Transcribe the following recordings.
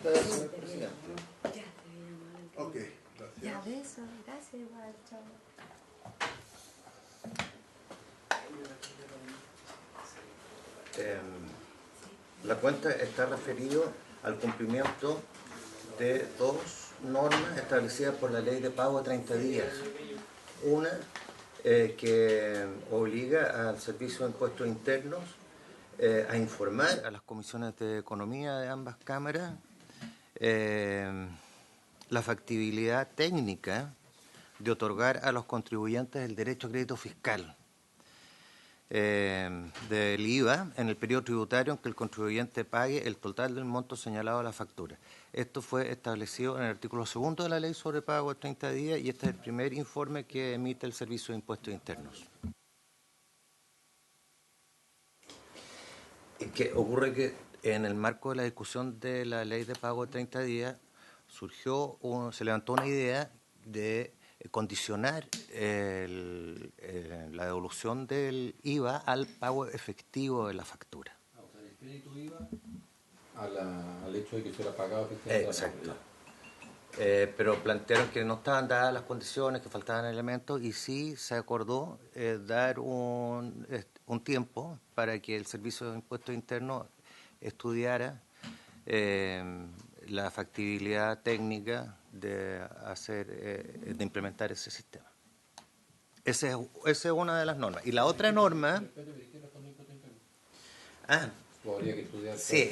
Señor presidente. Ok, gracias. Ya, beso. Gracias, igual. Chao. La cuenta está referido al cumplimiento de dos normas establecidas por la ley de pago a 30 días. Una que obliga al Servicio de Impuestos Internos a informar a las comisiones de economía de ambas cámaras la factibilidad técnica de otorgar a los contribuyentes el derecho a crédito fiscal del IVA en el periodo tributario en que el contribuyente pague el total del monto señalado a la factura. Esto fue establecido en el artículo 2 de la Ley sobre Pago de 30 días y este es el primer informe que emite el Servicio de Impuestos Internos. Que ocurre que en el marco de la discusión de la Ley de Pago de 30 días se levantó una idea de condicionar la devolución del IVA al pago efectivo de la factura. O sea, el crédito IVA al hecho de que se hubiera pagado efectivamente. Exacto. Pero plantearon que no estaban dadas las condiciones, que faltaban elementos, y sí se acordó dar un tiempo para que el Servicio de Impuestos Internos estudiara la factibilidad técnica de de implementar ese sistema. Esa es una de las normas. Y la otra norma... Podría que estudiar. Sí,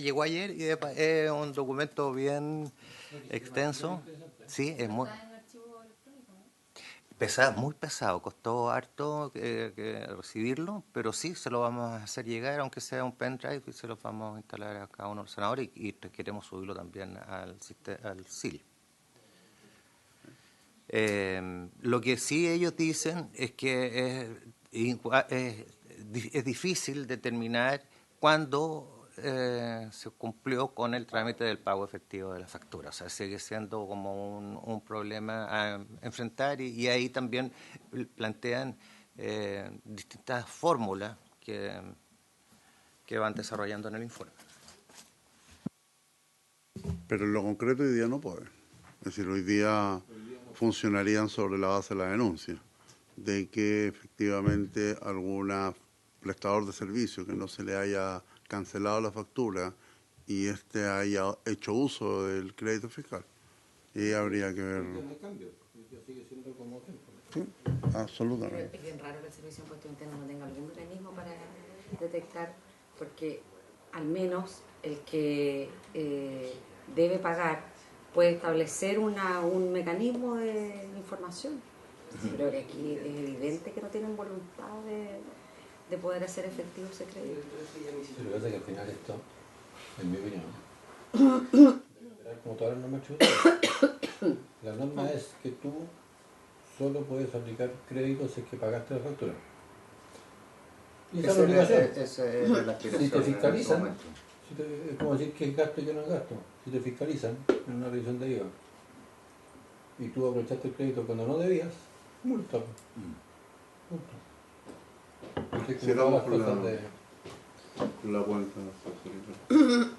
llegó ayer y es un documento bien extenso. Sí, es muy pesado, muy pesado. Costó harto que recibirlo, pero sí se lo vamos a hacer llegar, aunque sea un pendrive, y se lo vamos a instalar a cada uno de los senadores y queremos subirlo también al SIL. Lo que sí ellos dicen es que es difícil determinar cuándo se cumplió con el trámite del pago efectivo de la factura. O sea, sigue siendo como un problema a enfrentar y ahí también plantean distintas fórmulas que van desarrollando en el informe. Pero en lo concreto hoy día no puede. Es decir, hoy día funcionarían sobre la base de la denuncia, de que efectivamente algún prestador de servicio que no se le haya cancelado la factura y haya hecho uso del crédito fiscal. Y habría que ver... No hay cambio, sigue siendo como siempre. Sí, absolutamente. Es bien raro que el Servicio de Impuestos Internos no tenga algún mecanismo para detectar, porque al menos el que debe pagar puede establecer un mecanismo de información. Creo que aquí es evidente que no tienen voluntad de poder hacer efectivo ese crédito. Lo que pasa es que al final esto, en mi opinión, como todas las normas tributarias, la norma es que tú solo puedes aplicar créditos si es que pagaste la factura. Y esa es la obligación. Si te fiscalizan, es como decir que es gasto y que no es gasto. Si te fiscalizan en una revisión de IVA y tú aprovechaste el crédito cuando no debías, multa. Sigamos con la cuenta.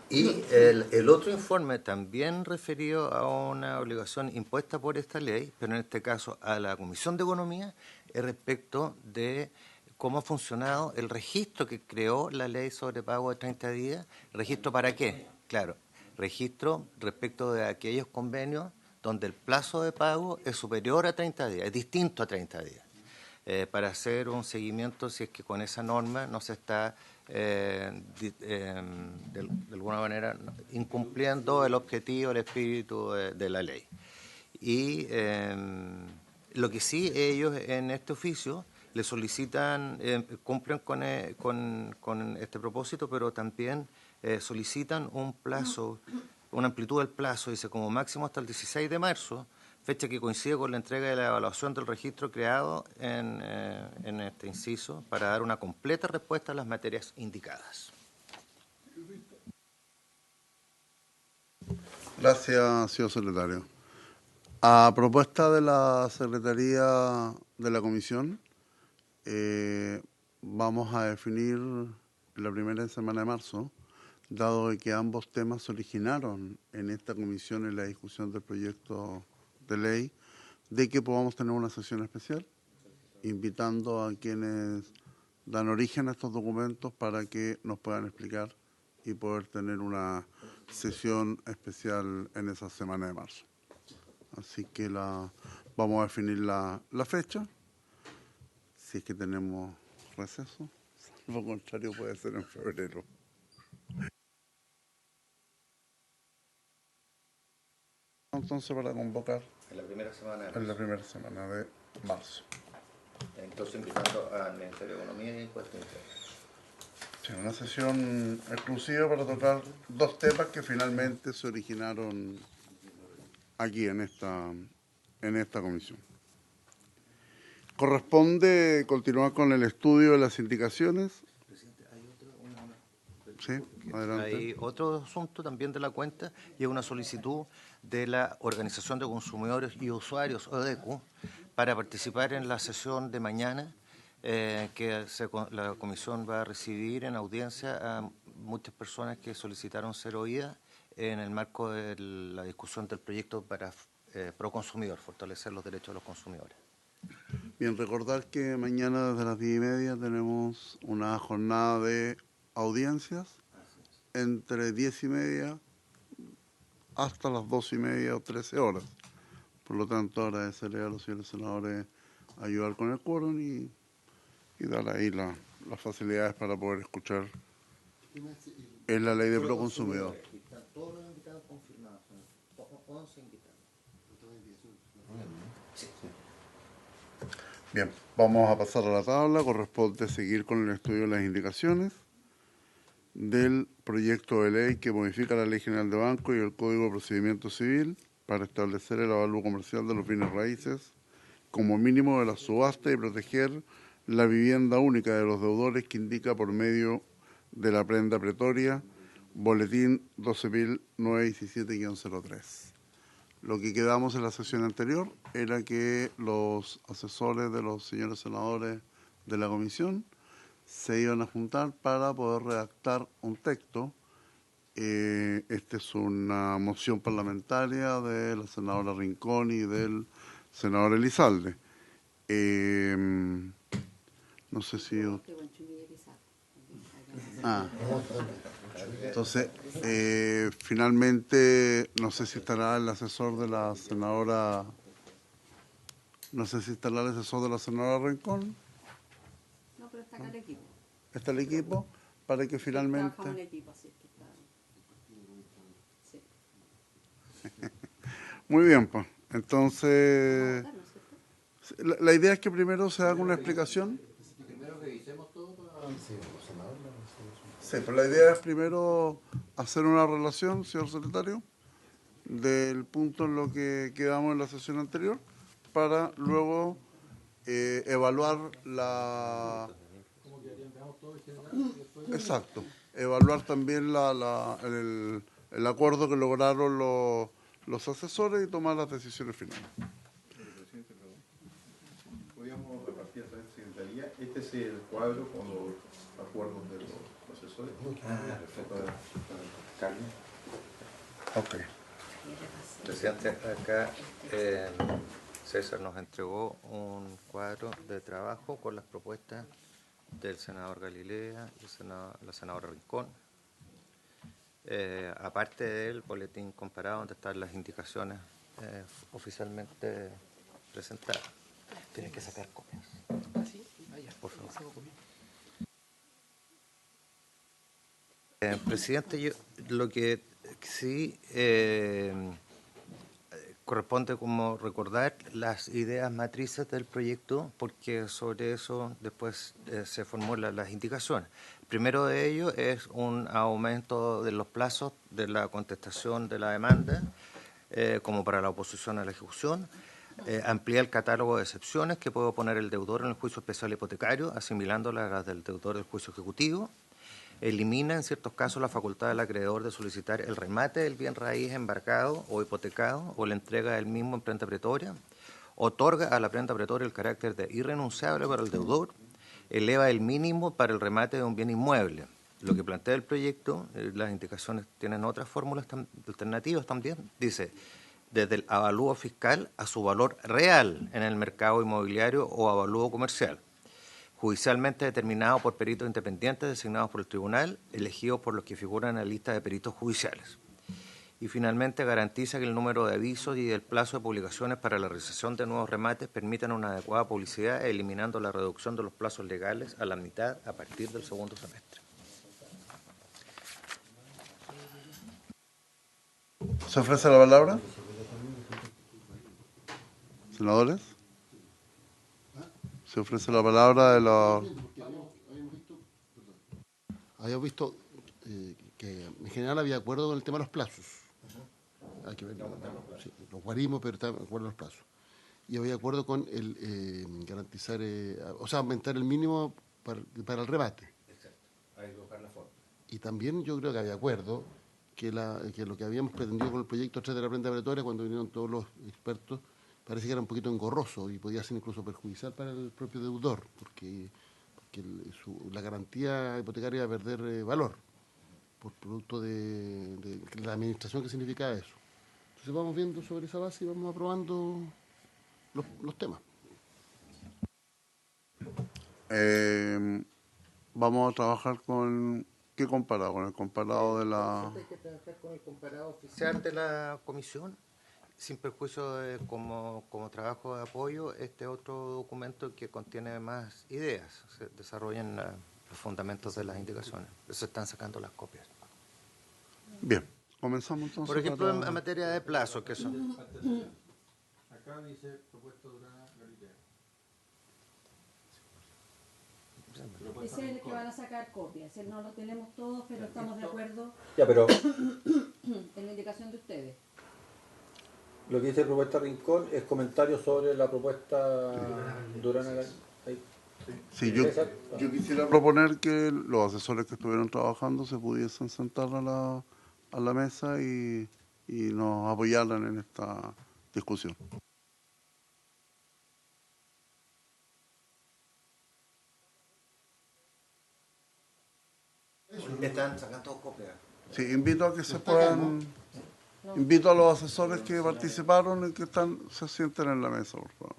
Y el otro informe también referido a una obligación impuesta por esta ley, pero en este caso a la Comisión de Economía, es respecto de cómo ha funcionado el registro que creó la ley sobre pago de 30 días. ¿Registro para qué? Claro, registro respecto de aquellos convenios donde el plazo de pago es superior a 30 días, es distinto a 30 días. Para hacer un seguimiento si es que con esa norma no se está de alguna manera incumpliendo el objetivo, el espíritu de la ley. Y lo que sí ellos en este oficio le solicitan, cumplen con este propósito, pero también solicitan un plazo, una amplitud del plazo, dice como máximo hasta el 16 de marzo, fecha que coincide con la entrega de la evaluación del registro creado en este inciso para dar una completa respuesta a las materias indicadas. Gracias, señor secretario. A propuesta de la Secretaría de la Comisión, vamos a definir la primera semana de marzo dado de que ambos temas se originaron en esta comisión en la discusión del proyecto de ley, de que podamos tener una sesión especial, invitando a quienes dan origen a estos documentos para que nos puedan explicar y poder tener una sesión especial en esa semana de marzo. Así que vamos a definir la fecha, si es que tenemos receso, salvo contrario puede ser en febrero. Entonces para convocar En la primera semana de en la marzo. primera semana de marzo. Entonces invitando al Ministerio de Economía y Impuestos Internos. Sí, una sesión exclusiva para tocar dos temas que finalmente se originaron aquí en esta comisión. Corresponde continuar con el estudio de las indicaciones. Presidente, hay Sí, adelante. Hay otro asunto también de la cuenta y es una solicitud de la Organización de Consumidores y Usuarios, ODECU, para participar en la sesión de mañana que la Comisión va a recibir en audiencia a muchas personas que solicitaron ser oídas en el marco de la discusión del proyecto para pro consumidor, fortalecer los derechos de los consumidores. Bien, recordar que mañana desde las 10:30 tenemos una jornada de audiencias entre 10:30 hasta las 12:30 o 13 horas. Por lo tanto, agradecerle a los señores senadores ayudar con el quórum y dar ahí las facilidades para poder escuchar en la ley de proconsumidor. Están todos los invitados confirmados, 11 invitados. Bien, vamos a pasar a la tabla. Corresponde seguir con el estudio de las indicaciones del proyecto de ley que modifica la Ley General de Banco y el Código de Procedimiento Civil para establecer el avalúo comercial de los bienes raíces como mínimo de la subasta y proteger la vivienda única de los deudores que indica por medio de la prenda pretoria, boletín 12.917-03. Lo que quedamos en la sesión anterior era que los asesores de los señores senadores de la comisión se iban a juntar para poder redactar un texto. Esta es una moción parlamentaria de la senadora Rincón y del senador Elizalde. No sé si... Entonces, finalmente, no sé si estará el asesor de la senadora... No sé si estará el asesor de la senadora Rincón. No, pero está acá el equipo. Está el equipo para que finalmente... Trabajamos en equipo, así que está... Sí. Muy bien, pues. Entonces, la idea es que primero se haga una explicación. Primero revisemos todo para... Sí, pues la idea es primero hacer una relación, señor secretario, del punto en lo que quedamos en la sesión anterior, para luego evaluar la... Exacto, evaluar también el acuerdo que lograron los asesores y tomar las decisiones finales. Presidente, podríamos repartir a través de secretaría. Este es el cuadro con los acuerdos de los asesores. Perfecto. Ok. Presidente, acá César nos entregó un cuadro de trabajo con las propuestas del senador Galilea y la senadora Rincón. Aparte del boletín comparado donde están las indicaciones oficialmente presentadas. Tienes que sacar copias. Por favor. Presidente, yo lo que sí corresponde como recordar las ideas matrices del proyecto, porque sobre eso después se formulan las indicaciones. El primero de ellos es un aumento de los plazos de la contestación de la demanda, como para la oposición a la ejecución. Amplía el catálogo de excepciones que puede oponer el deudor en el juicio especial hipotecario, asimilándolas a las del deudor del juicio ejecutivo. Elimina en ciertos casos la facultad del acreedor de solicitar el remate del bien raíz embargado o hipotecado o la entrega del mismo en prenda pretoria. Otorga a la prenda pretoria el carácter de irrenunciable para el deudor. Eleva el mínimo para el remate de un bien inmueble. lo que plantea el proyecto, las indicaciones tienen otras fórmulas alternativas también, dice, desde el avalúo fiscal a su valor real en el mercado inmobiliario o avalúo comercial, judicialmente determinado por peritos independientes designados por el tribunal, elegidos por los que figuran en la lista de peritos judiciales. Y finalmente garantiza que el número de avisos y el plazo de publicaciones para la realización de nuevos remates permitan una adecuada publicidad, eliminando la reducción de los plazos legales a la mitad a partir del segundo semestre. ¿Se ofrece la palabra? ¿Senadores? ¿Se ofrece la palabra de los...? Habíamos visto que en general había acuerdo con el tema de los plazos. Hay que ver sí, los guarismos, pero está de acuerdo en los plazos. Y había acuerdo con el garantizar, o sea, aumentar el mínimo para el rebate. Exacto. Hay que buscar la forma. Y también yo creo que había acuerdo que lo que habíamos pretendido con el proyecto 3 de la prenda pretoria, cuando vinieron todos los expertos, parece que era un poquito engorroso y podía ser incluso perjudicial para el propio deudor, porque la garantía hipotecaria iba a perder valor por producto de la administración que significaba eso. Entonces vamos viendo sobre esa base y vamos aprobando los temas. Vamos a trabajar con... ¿Qué comparado? Con el comparado de la... Hay que trabajar con el comparado oficial de la comisión, sin perjuicio de como trabajo de apoyo, este otro documento que contiene más ideas, se desarrollan los fundamentos de las indicaciones, se están sacando las copias. Bien, comenzamos entonces. Por ejemplo, en materia de plazo, que son... Acá dice propuesta Durana Galitea. Ese es el que van a sacar copias. Ese no lo tenemos todos, pero estamos de acuerdo Ya, pero en la indicación de ustedes. lo que dice propuesta Rincón es comentario sobre la propuesta Durana Galitea. Sí, yo quisiera proponer que los asesores que estuvieron trabajando se pudiesen sentar a la mesa y nos apoyaran en esta discusión. Están sacando copias. Sí, invito a que se puedan... Invito a los asesores que participaron y que se sienten en la mesa, por favor.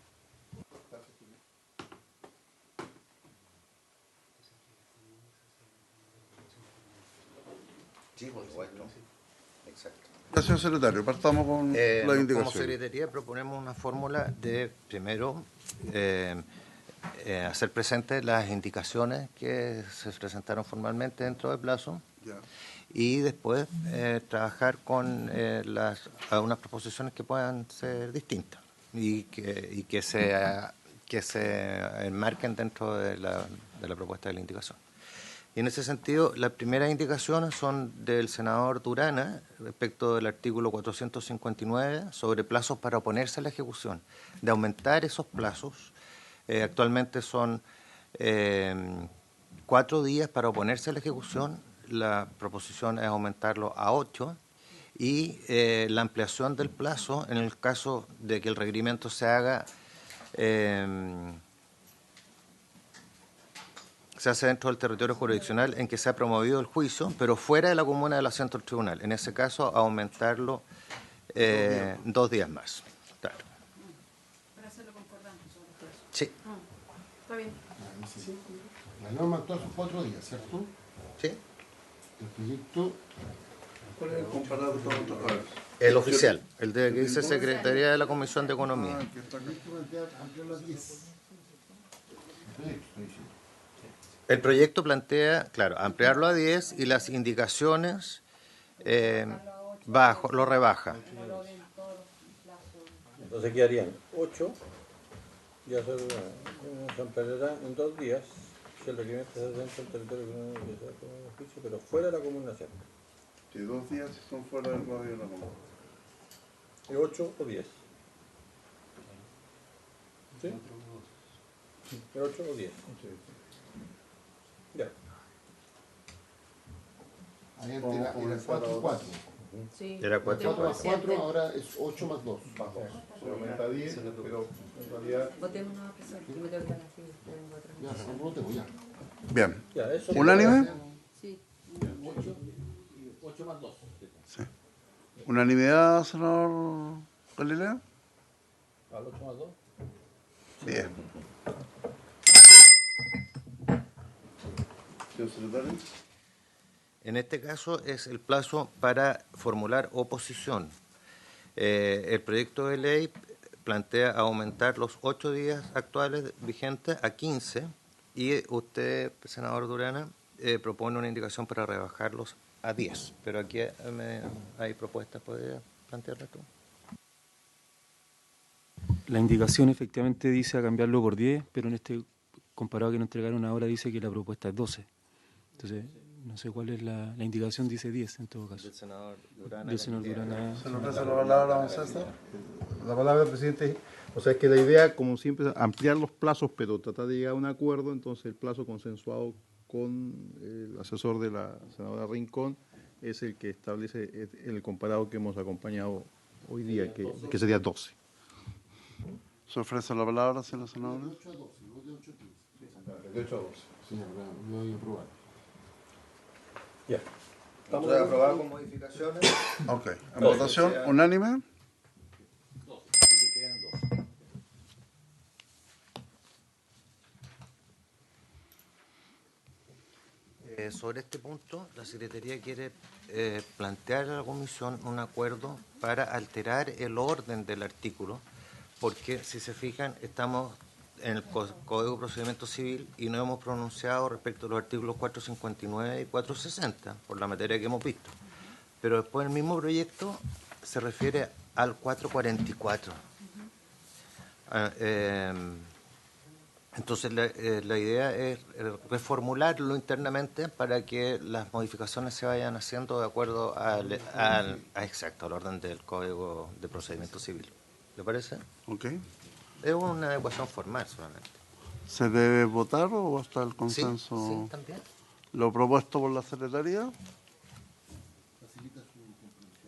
Sí, por supuesto. Exacto. Gracias, secretario. Partamos con la Como indicación. secretaría proponemos una fórmula de, primero, hacer presentes las indicaciones que se presentaron formalmente dentro del plazo. Ya. Y después trabajar con algunas proposiciones que puedan ser distintas y que se enmarquen dentro de la propuesta de la indicación. Y en ese sentido, las primeras indicaciones son del senador Durana respecto del artículo 459 sobre plazos para oponerse a la ejecución, de aumentar esos plazos. Actualmente son 4 días para oponerse a la ejecución. La proposición es aumentarlo a 8 y la ampliación del plazo en el caso de que el requerimiento se haga, se hace dentro del territorio jurisdiccional en que se ha promovido el juicio, pero fuera de la comuna del asiento del tribunal. En ese caso, aumentarlo 2 días más. Claro. Para hacerlo concordante sobre los plazos. Sí. Está bien. La norma actual son 4 días, ¿cierto? Sí. El proyecto... ¿Cuál es el comparado con otro? A ver. El oficial, el de que dice Secretaría de la Comisión de Economía. Ah, que está acá. Ampliarlo a 10. El proyecto plantea, claro, ampliarlo a 10 y las indicaciones lo rebaja. Entonces quedarían 8, ya se ampliará en 2 días si el requerimiento se hace dentro del territorio que se hace un juicio, pero fuera de la comuna nacional. Sí, 2 días si son fuera del radio de la comuna. ¿Y 8 o 10? ¿Sí? ¿De 8 o 10? Ya. Ahí era 4 y 4. Sí. Era 4 4 más 4, ahora es 8 más 2. Más 2. Se aumenta a 10, pero en realidad Votemos una presente, que me tengo que dar así, tengo otra. Ya, no te voy a. Bien. Ya, eso ¿Unánime? Sí. 8 más 2. Sí. ¿Unanimidad, senador Galilea? ¿Al 8 más 2? Bien. Señor secretario. En este caso es el plazo para formular oposición. El proyecto de ley plantea aumentar los 8 días actuales vigentes a 15 y usted, senador Durana, propone una indicación para rebajarlos a 10. Pero aquí hay propuestas, ¿podría plantearlas tú? La indicación efectivamente dice a cambiarlo por 10, pero en este comparado que nos entregaron ahora dice que la propuesta es 12. Entonces, no sé cuál es la indicación, dice 10 en todo caso. Del senador Durana. Del senador Durana. Se nos pasa la palabra, don César. La palabra, presidente, o sea, es que la idea, como siempre, es ampliar los plazos, pero tratar de llegar a un acuerdo. Entonces, el plazo consensuado con el asesor de la senadora Rincón es el que establece el comparado que hemos acompañado hoy día, que sería 12. Se ofrece la palabra, señor senador. De 8 a 12. Ya. Entonces, aprobado con modificaciones. Ok. En votación unánime. Sobre este punto, la Secretaría quiere plantear a la Comisión un acuerdo para alterar el orden del artículo, porque si se fijan, estamos en el Código de Procedimiento Civil y no hemos pronunciado respecto a los artículos 459 y 460, por la materia que hemos visto. Pero después el mismo proyecto se refiere al 444. Entonces la idea es reformularlo internamente para que las modificaciones se vayan haciendo de acuerdo al orden del Código de Procedimiento Civil. ¿Le parece? Ok. Es una adecuación formal solamente. ¿Se debe votar o hasta el Sí, consenso? sí, también. Lo propuesto por la Secretaría.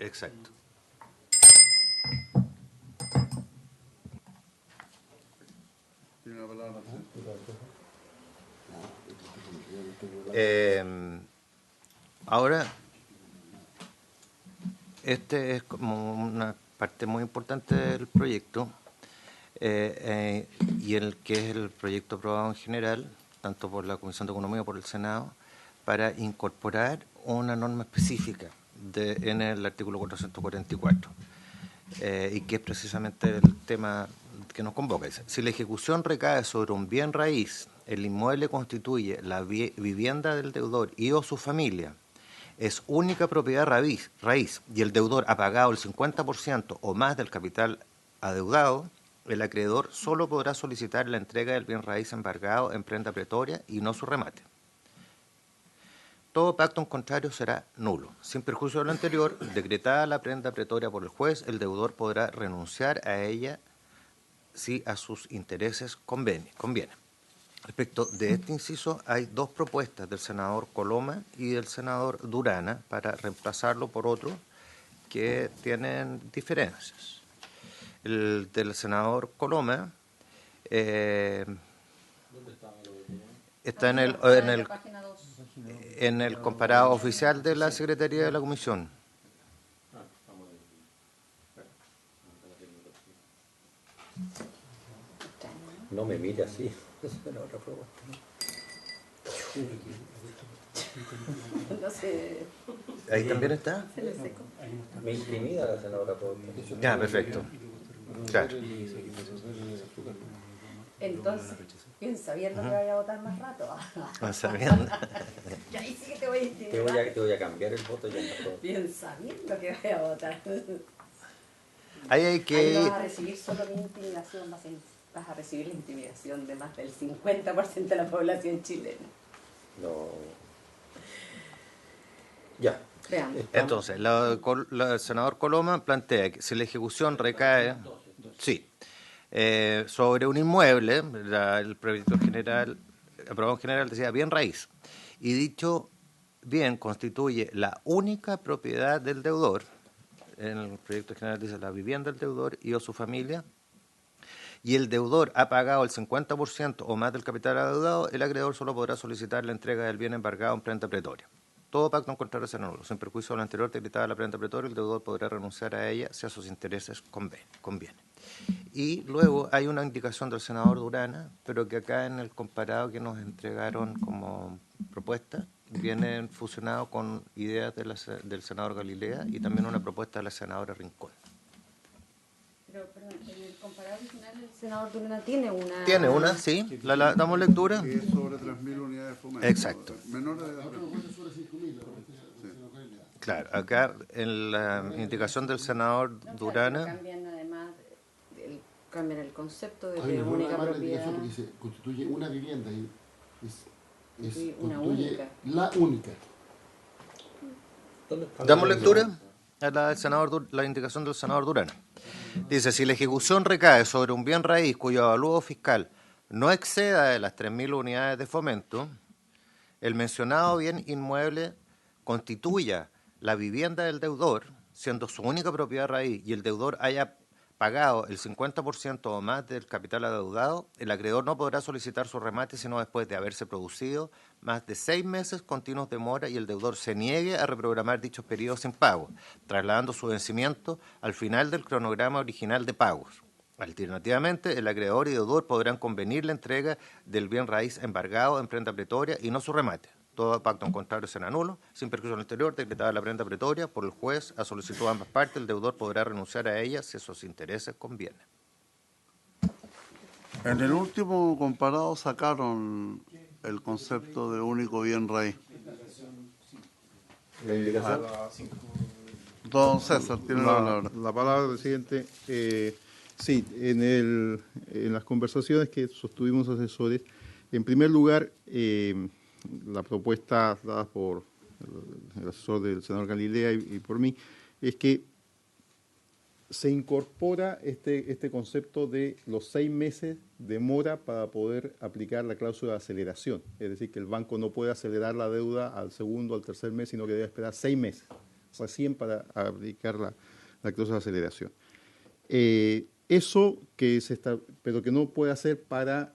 Exacto. Tiene la palabra. Ahora, este es como una parte muy importante del proyecto y el que es el proyecto aprobado en general, tanto por la Comisión de Economía como por el Senado, para incorporar una norma específica en el artículo 444, y que es precisamente el tema que nos convoca. Dice, si la ejecución recae sobre un bien raíz, el inmueble constituye la vivienda del deudor y o su familia, es única propiedad raíz y el deudor ha pagado el 50% o más del capital adeudado, el acreedor solo podrá solicitar la entrega del bien raíz embargado en prenda pretoria y no su remate. Todo pacto en contrario será nulo. Sin perjuicio de lo anterior, decretada la prenda pretoria por el juez, el deudor podrá renunciar a ella si a sus intereses conviene. Respecto de este inciso, hay dos propuestas del senador Coloma y del senador Durana para reemplazarlo por otro que tienen diferencias. El del senador Coloma está en el comparado oficial de la Secretaría de la Comisión. No me mire así. Esa es la otra propuesta. No sé, ¿Ahí también está? se le secó. Me intimida la senadora propuesta. Ya, perfecto. Claro. Entonces, bien sabiendo que vaya a votar más rato. Sabiendo. Y ahí sí que te voy a Te intimidar. voy a cambiar el voto ya. Bien sabiendo que vaya a votar. Ahí hay Ahí que... no vas a recibir solo mi intimidación, vas a recibir la intimidación de más del 50% de la población chilena. No. Ya. Veamos. Entonces, el senador Coloma plantea que si la ejecución recae... Sí. Sobre un inmueble, el proyecto general, aprobado en general, decía bien raíz, y dicho bien constituye la única propiedad del deudor, en el proyecto general dice la vivienda del deudor y o su familia, y el deudor ha pagado el 50% o más del capital adeudado, el acreedor solo podrá solicitar la entrega del bien embargado en prenda pretoria. todo pacto en contrario será nulo. Sin perjuicio de lo anterior decretada la prenda pretoria, el deudor podrá renunciar a ella si a sus intereses conviene. Y luego hay una indicación del senador Durana, pero que acá en el comparado que nos entregaron como propuesta, viene fusionado con ideas del senador Galilea y también una propuesta de la senadora Rincón. Pero, perdón, en el comparado original el senador Durana tiene una... Tiene una, sí, la damos lectura. Que es sobre 3.000 unidades de fomento. Exacto. Menores de 3.000. Claro, acá en la indicación del senador Durana... Cambian además, cambian el concepto de Hay una única nueva propiedad. porque dice, constituye una vivienda y Sí, una constituye única. la única. ¿Dónde está ¿Damos la- lectura? A la indicación del senador Durana. Dice, si la ejecución recae sobre un bien raíz cuyo avalúo fiscal no exceda de las 3.000 unidades de fomento, el mencionado bien inmueble constituya la vivienda del deudor, siendo su única propiedad raíz, y el deudor haya pagado el 50% o más del capital adeudado, el acreedor no podrá solicitar su remate sino después de haberse producido más de 6 meses continuos de mora y el deudor se niegue a reprogramar dichos periodos sin pago, trasladando su vencimiento al final del cronograma original de pagos. Alternativamente, el acreedor y deudor podrán convenir la entrega del bien raíz embargado en prenda pretoria y no su remate. Todo pacto en contrario será nulo. Sin perjuicio del anterior, decretada la prenda pretoria por el juez a solicitud de ambas partes, el deudor podrá renunciar a ella si a sus intereses conviene. En el último comparado sacaron el concepto de único bien raíz. La indicación. Don César tiene la palabra. La palabra, presidente. Sí, en las conversaciones que sostuvimos asesores, en primer lugar, la propuesta dada por el asesor del senador Galilea y por mí, es que se incorpora este concepto de los 6 meses de mora para poder aplicar la cláusula de aceleración. Es decir, que el banco no puede acelerar la deuda al segundo o al tercer mes, sino que debe esperar 6 meses recién para aplicar la cláusula de aceleración. Eso que pero que no puede hacer para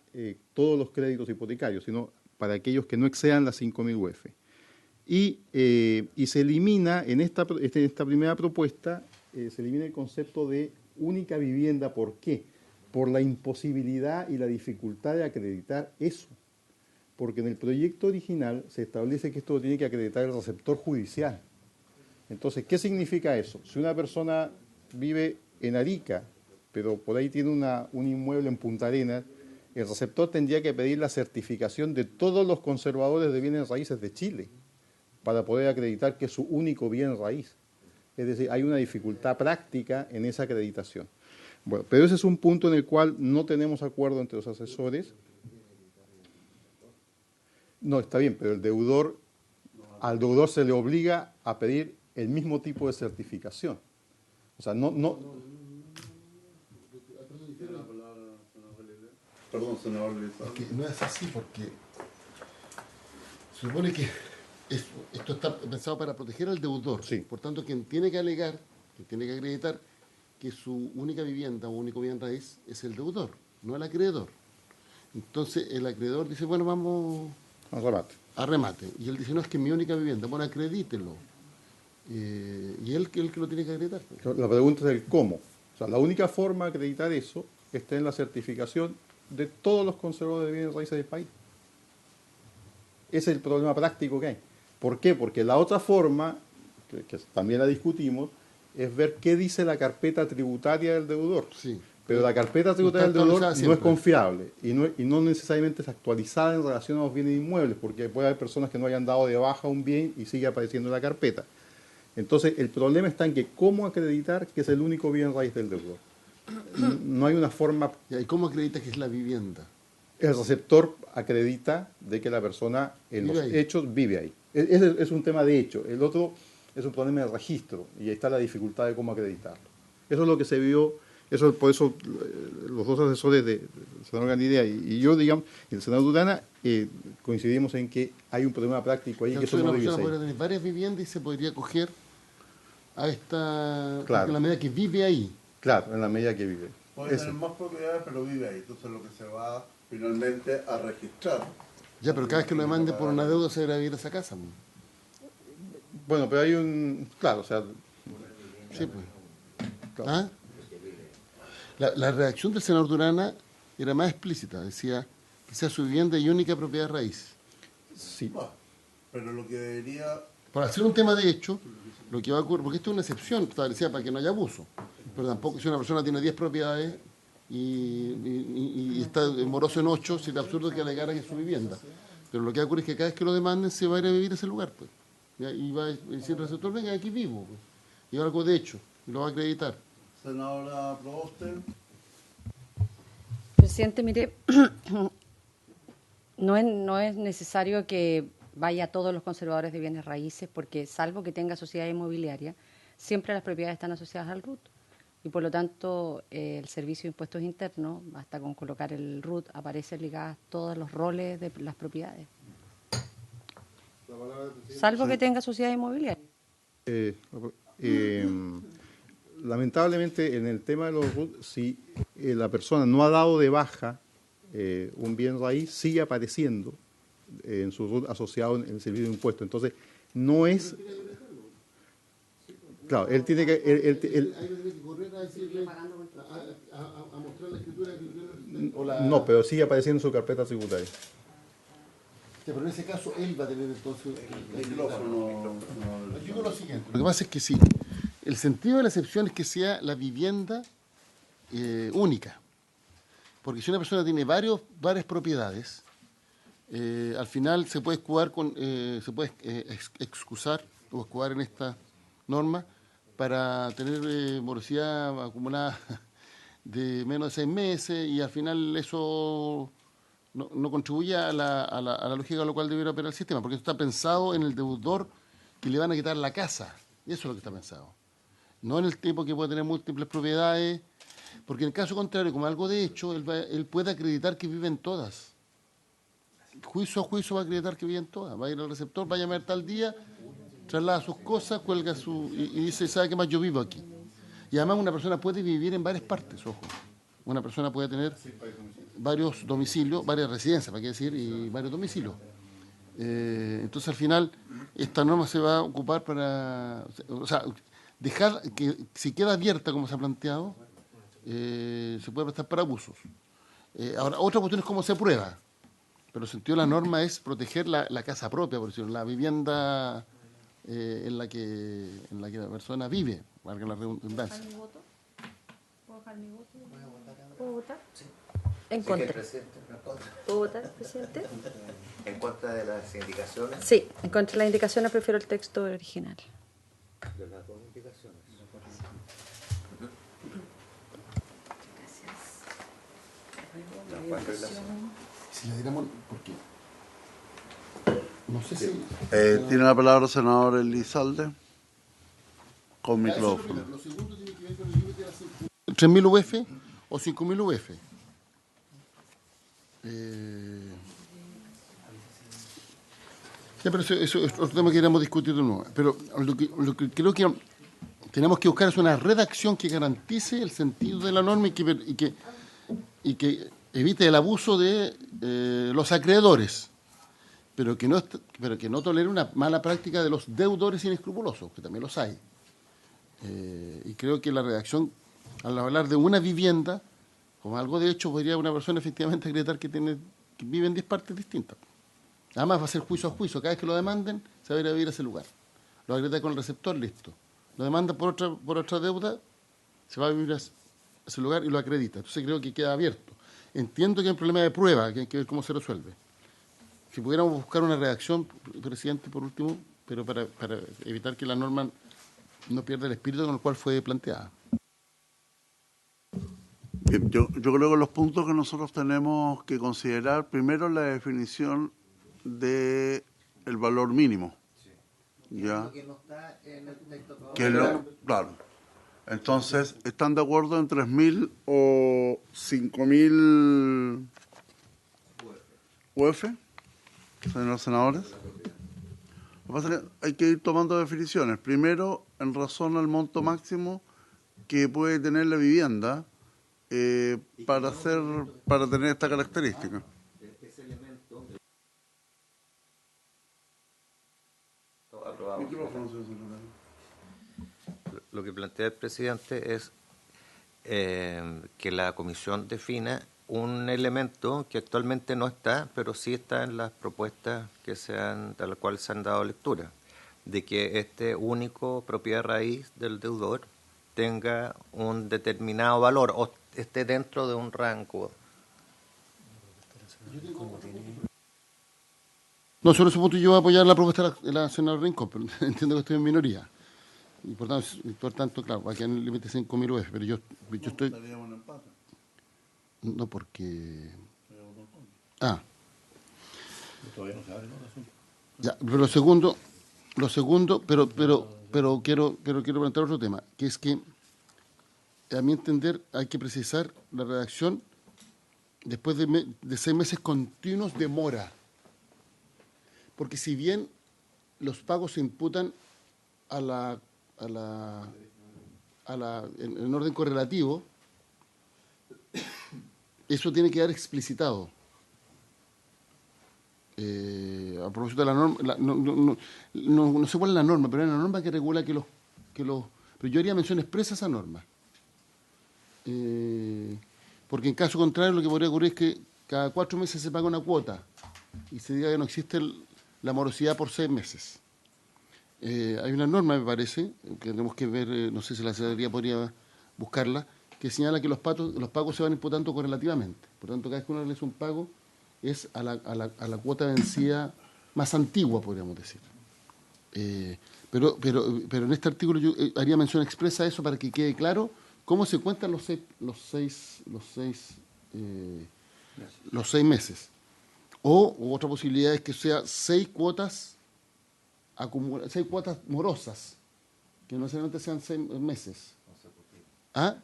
todos los créditos hipotecarios, sino para aquellos que no excedan las 5.000 UF. Y se elimina, en esta primera propuesta, se elimina el concepto de única vivienda. ¿Por qué? Por la imposibilidad y la dificultad de acreditar eso. Porque en el proyecto original se establece que esto lo tiene que acreditar el receptor judicial. Entonces, ¿qué significa eso? Si una persona vive en Arica, pero por ahí tiene un inmueble en Punta Arenas, el receptor tendría que pedir la certificación de todos los conservadores de bienes raíces de Chile para poder acreditar que es su único bien raíz. Es decir, hay una dificultad práctica en esa acreditación. Bueno, pero ese es un punto en el cual no tenemos acuerdo entre los asesores. No, está bien, pero al deudor se le obliga a pedir el mismo tipo de certificación. O sea, Perdón, senador. Es que no es así porque se supone que esto está pensado para proteger al deudor. Sí. Por tanto, quien tiene que alegar, quien tiene que acreditar que su única vivienda o único bien raíz es el deudor, no el acreedor. Entonces el acreedor dice, bueno, vamos a remate. Y él dice, no, es que es mi única vivienda. Bueno, acredítelo. Y él que lo tiene que acreditar. La pregunta es el cómo. O sea, la única forma de acreditar eso está en la certificación de todos los conservadores de bienes raíces del país. Ese es el problema práctico que hay. ¿Por qué? Porque la otra forma, que también la discutimos, es ver qué dice la carpeta tributaria del deudor. Sí. Pero la carpeta tributaria del está deudor actualizada no es siempre. confiable y no necesariamente es actualizada en relación a los bienes inmuebles, porque puede haber personas que no hayan dado de baja un bien y sigue apareciendo en la carpeta. Entonces, el problema está en que cómo acreditar que es el único bien raíz del deudor. No hay una forma. ¿Y cómo acredita que es la vivienda? El receptor acredita de que la persona en Vive los ahí. hechos vive ahí. Ese es un tema de hecho. El otro es un problema de registro y ahí está la dificultad de cómo acreditarlo. Eso es lo que se vio, por eso los dos asesores del senador Galilea y yo, digamos, y el senador Durana, coincidimos en que hay un problema práctico ahí, que eso Entonces no una debiese persona ir. podría tener varias viviendas y se podría acoger a esta, Claro. en la medida que vive ahí. Claro, en la medida que vive. Puede Eso. tener más propiedades, pero vive ahí. Entonces lo que se va finalmente a registrar. Ya, pero cada vez que lo demande por una deuda se deberá vivir a esa casa. Bueno, pero hay un... Claro, o sea... Sí, pues. ¿Ah? La redacción del senador Durana era más explícita, decía que sea su vivienda y única propiedad raíz. Sí. Pero lo que debería... Para hacer un tema de hecho, lo que va a ocurrir, porque esto es una excepción establecida para que no haya abuso, pero tampoco si una persona tiene 10 propiedades y está moroso en 8, sería absurdo que alegara que es su vivienda. Pero lo que va a ocurrir es que cada vez que lo demanden se va a ir a vivir a ese lugar, pues. Y va a decir el receptor, venga, aquí vivo, pues. Y algo de hecho, y lo va a acreditar. Senadora Proboste. Presidente, mire, no es necesario que vaya a todos los conservadores de bienes raíces, porque salvo que tenga sociedad inmobiliaria, siempre las propiedades están asociadas al RUT. Y por lo tanto, el Servicio de Impuestos Internos, basta con colocar el RUT, aparecen ligadas todos los roles de las propiedades. Salvo que tenga sociedad inmobiliaria. Lamentablemente, en el tema de los RUT, si la persona no ha dado de baja un bien raíz, sigue apareciendo en su RUT asociado en el servicio de impuestos. Entonces, no es... Claro, él tiene que... a mostrar la escritura No, pero sigue apareciendo en su carpeta tributaria. Pero en ese caso él va a tener entonces el micrófono. Yo digo lo siguiente. Lo que pasa es que sí, el sentido de la excepción es que sea la vivienda única. Porque si una persona tiene varias propiedades, al final se puede excusar o excusar en esta norma para tener morosidad acumulada de menos de 6 meses y al final eso no contribuye a la lógica a la cual debería operar el sistema, porque esto está pensado en el deudor que le van a quitar la casa, y eso es lo que está pensado. No en el tipo que puede tener múltiples propiedades, porque en el caso contrario, como algo de hecho, él puede acreditar que viven todas. Juicio a juicio va a acreditar que viven todas. Va a ir al receptor, va a llamar tal día, traslada sus cosas, cuelga y dice, ¿sabe qué más? Yo vivo aquí. Y además una persona puede vivir en varias partes, ojo. Una persona puede tener varios domicilios, varias residencias, para qué decir, y varios domicilios. Entonces, al final, esta norma se va a ocupar para... O sea, dejar que, si queda abierta, como se ha planteado, se puede prestar para abusos. Ahora, otra cuestión es cómo se prueba. Pero el sentido de la norma es proteger la casa propia, por decirlo, la vivienda en la que la persona vive, valga la redundancia. ¿Dejar mi voto? ¿Puedo dejar mi voto? ¿Puedo votar? Sí. En Sí, contra. que el presidente, en contra. ¿Puedo votar, presidente? En contra de las indicaciones. Sí, en contra de las indicaciones prefiero el texto original. De las dos indicaciones. Las cuatro y las cinco. Si le diéramos, porque no sé si... Tiene la palabra el senador Elizalde. Con micrófono. Lo segundo tiene que ver con el límite de 3.000 UF o 5.000 UF. Ya, pero eso es otro tema que queríamos discutir de nuevo. Pero lo que creo que tenemos que buscar es una redacción que garantice el sentido de la norma y que evite el abuso de los acreedores, pero que no tolere una mala práctica de los deudores inescrupulosos, que también los hay. Y creo que la redacción, al hablar de una vivienda, como algo de hecho, podría una persona efectivamente acreditar que vive en 10 partes distintas. Además va a ser juicio a juicio. Cada vez que lo demanden, se va a ir a vivir a ese lugar. Lo acredita con el receptor, listo. Lo demanda por otra deuda, se va a vivir a ese lugar y lo acredita. Entonces creo que queda abierto. Entiendo que hay un problema de prueba, que hay que ver cómo se resuelve. Si pudiéramos buscar una redacción, presidente, por último, pero para evitar que la norma no pierda el espíritu con el cual fue planteada. Bien, yo creo que los puntos que nosotros tenemos que considerar, primero la definición de el valor mínimo. ¿Ya? Que no está en el texto Claro. Entonces, ¿están de acuerdo en 3.000 o 5.000 UF, señores senadores? Lo que pasa es que hay que ir tomando definiciones. Primero, en razón al monto máximo que puede tener la vivienda para tener esta característica. ese elemento aprobado. Micrófono, señor Lo que plantea el presidente es que la comisión defina un elemento que actualmente no está, pero sí está en las propuestas de las cuales se han dado lectura, de que este único propiedad raíz del deudor tenga un determinado valor o esté dentro de un rango. No, sobre ese punto yo voy a apoyar la propuesta de la senadora Rincón, pero entiendo que estoy en minoría. Y por tanto, claro, va a quedar en el límite 5.000 UF, pero yo estoy... Estaríamos en empate. No, porque... Todavía no se abre, ¿no? Ya, pero lo segundo, pero quiero plantear otro tema, que es que, a mi entender, hay que precisar la redacción después de 6 meses continuos de mora. Porque si bien los pagos se imputan en orden correlativo, eso tiene que quedar explicitado. A propósito de la norma, no sé cuál es la norma, pero hay una norma que regula pero yo haría mención expresa a esa norma. Porque en caso contrario lo que podría ocurrir es que cada 4 meses se paga una cuota y se diga que no existe la morosidad por 6 meses. Hay una norma, me parece, que tenemos que ver, no sé si la Secretaría podría buscarla, que señala que los pagos se van imputando correlativamente. Por tanto, cada vez que uno realiza un pago es a la cuota vencida más antigua, podríamos decir. Pero en este artículo yo haría mención expresa a eso para que quede claro cómo se cuentan los seis meses. O otra posibilidad es que sea 6 cuotas morosas, que no necesariamente sean 6 meses. ¿Ah?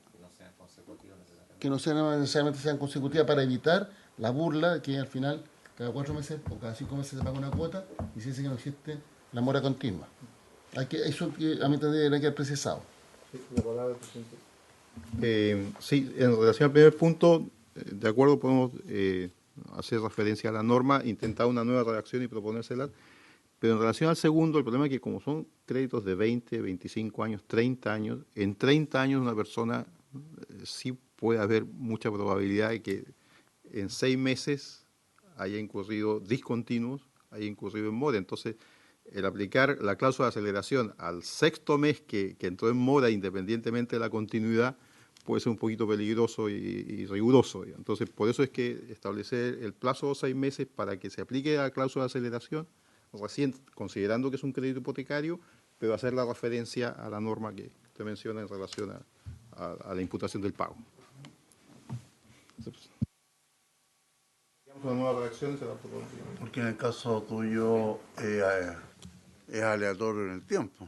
Que no necesariamente sean consecutivas para evitar la burla de que al final cada 4 meses o cada 5 meses se paga una cuota y se dice que no existe la mora continua. Eso que a mi entender hay que haber precisado. Sí, la palabra, presidente. Sí, en relación al primer punto, de acuerdo, podemos hacer referencia a la norma, intentar una nueva redacción y proponérsela, pero en relación al segundo, el problema es que como son créditos de 20, 25 años, 30 años, en 30 años una persona sí puede haber mucha probabilidad de que en 6 meses haya incurrido discontinuos, haya incurrido en mora. Entonces, el aplicar la cláusula de aceleración al 6º mes que entró en mora, independientemente de la continuidad, puede ser un poquito peligroso y riguroso. Entonces, por eso es que establecer el plazo de 6 meses para que se aplique la cláusula de aceleración, recién considerando que es un crédito hipotecario, pero hacer la referencia a la norma que usted menciona en relación a la imputación del pago. Una nueva redacción se la propongo. Porque en el caso tuyo es aleatorio en el tiempo.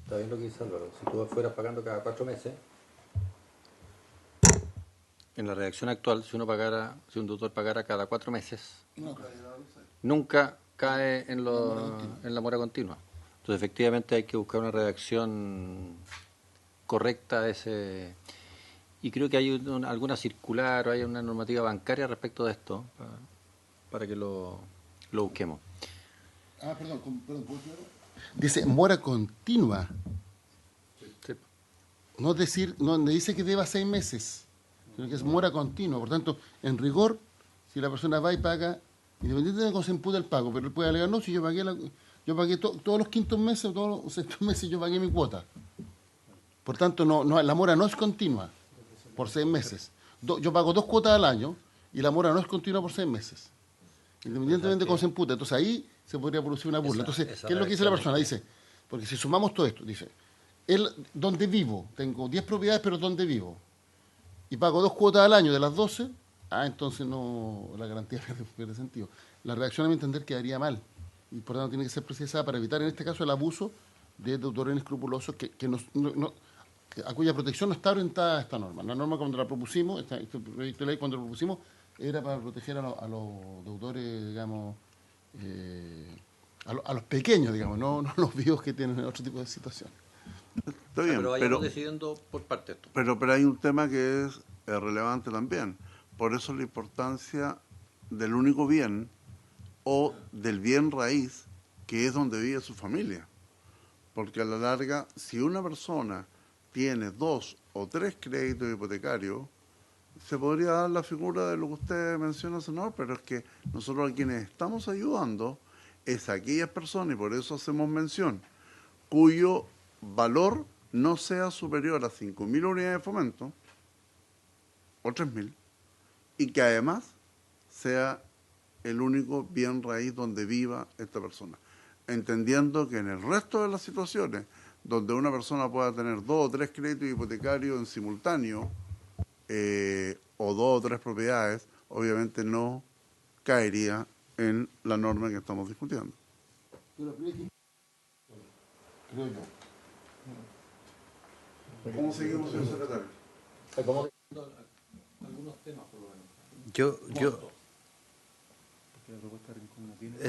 Está bien lo que dice Álvaro. Si tú fueras pagando cada 4 meses, en la redacción actual, si un deudor pagara cada 4 meses, nunca cae en la mora continua. Entonces, efectivamente, hay que buscar una redacción correcta de ese. Y creo que hay alguna circular o hay una normativa bancaria respecto de esto, para que lo busquemos. Perdón, dice mora continua. Sí. No dice que deba 6 meses, sino que es mora continua. Por tanto, en rigor, si la persona va y paga, independientemente de cómo se imputa el pago, pero él puede alegar, no, si yo pagué todos los 5.º meses, todos los 6.º meses yo pagué mi cuota. Por tanto, la mora no es continua por 6 meses. Yo pago 2 cuotas al año y la mora no es continua por 6 meses. Independientemente de cómo se imputa. Entonces ahí se podría producir una burla. Entonces, ¿qué es lo que dice la persona? Dice, porque si sumamos todo esto, dice, donde vivo, tengo 10 propiedades, pero donde vivo, y pago 2 cuotas al año de las 12, entonces no, la garantía pierde sentido. La redacción, a mi entender, quedaría mal. Y por tanto tiene que ser precisada para evitar, en este caso, el abuso de deudores inescrupulosos a cuya protección no está orientada esta norma. La norma cuando la propusimos, este proyecto de ley cuando lo propusimos, era para proteger a los deudores, digamos, a los pequeños, digamos, no a los vivos que tienen otro tipo de situación. Está bien, Pero vayamos decidiendo por parte de esto. pero hay un tema que es relevante también. Por eso la importancia del único bien o del bien raíz que es donde vive su familia. porque a la larga, si una persona tiene 2 o 3 créditos hipotecarios, se podría dar la figura de lo que usted menciona, senador, pero es que nosotros a quienes estamos ayudando es a aquellas personas, y por eso hacemos mención, cuyo valor no sea superior a 5.000 unidades de fomento, o 3.000, y que además sea el único bien raíz donde viva esta persona. Entendiendo que en el resto de las situaciones donde una persona pueda tener 2 o 3 créditos hipotecarios en simultáneo, o 2 o 3 propiedades, obviamente no caería en la norma que estamos discutiendo. Creo yo. ¿Cómo seguimos, señor secretario? Algunos temas, por lo menos.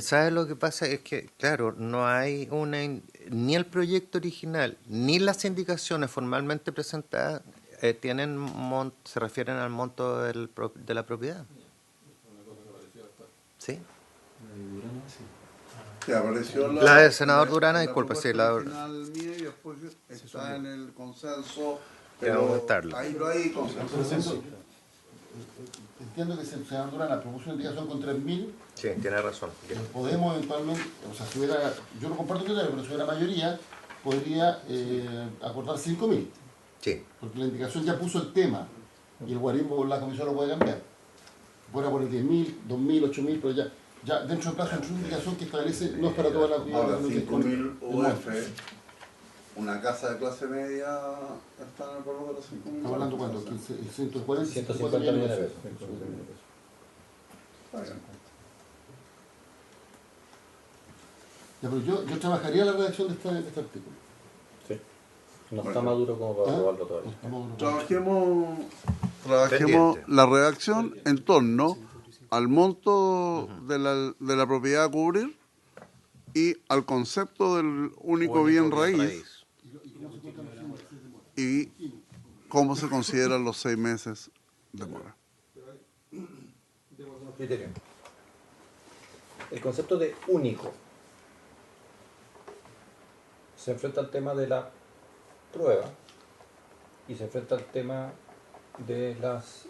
¿Sabes lo que pasa? Es que, claro, no hay ni el proyecto original, ni las indicaciones formalmente presentadas se refieren al monto de la propiedad. ¿Sí? Sí, apareció La del senador Durana, disculpe, sí, la original mía, y después está en el consenso, que vamos a aumentarlo. ahí no hay consenso. Entiendo que se abandona la promoción de indicación con 3.000. Sí, tiene razón. Podemos eventualmente, o sea, si hubiera, yo no comparto el criterio, pero si hubiera mayoría, podría acordar 5.000. Sí. Porque la indicación ya puso el tema y el guarismo, la comisión lo puede cambiar. Fuera por el 10.000, 2.000, 8.000, pero ya dentro del plazo de indicación que establece, no es para toda la vida. Ahora, 5.000 UF, una casa de clase media está en el valor de los 5.000. ¿Estamos hablando cuánto? 140, 150 millones de pesos. Está bien. Ya, pero yo trabajaría la redacción de este artículo. Sí. No está maduro como para aprobarlo todavía. Trabajemos Pendiente. la redacción en torno al monto de la propiedad a cubrir y al concepto del único bien raíz y cómo se consideran los 6 meses de mora. Criterio. El concepto de único se enfrenta al tema de la prueba y se enfrenta al tema de las...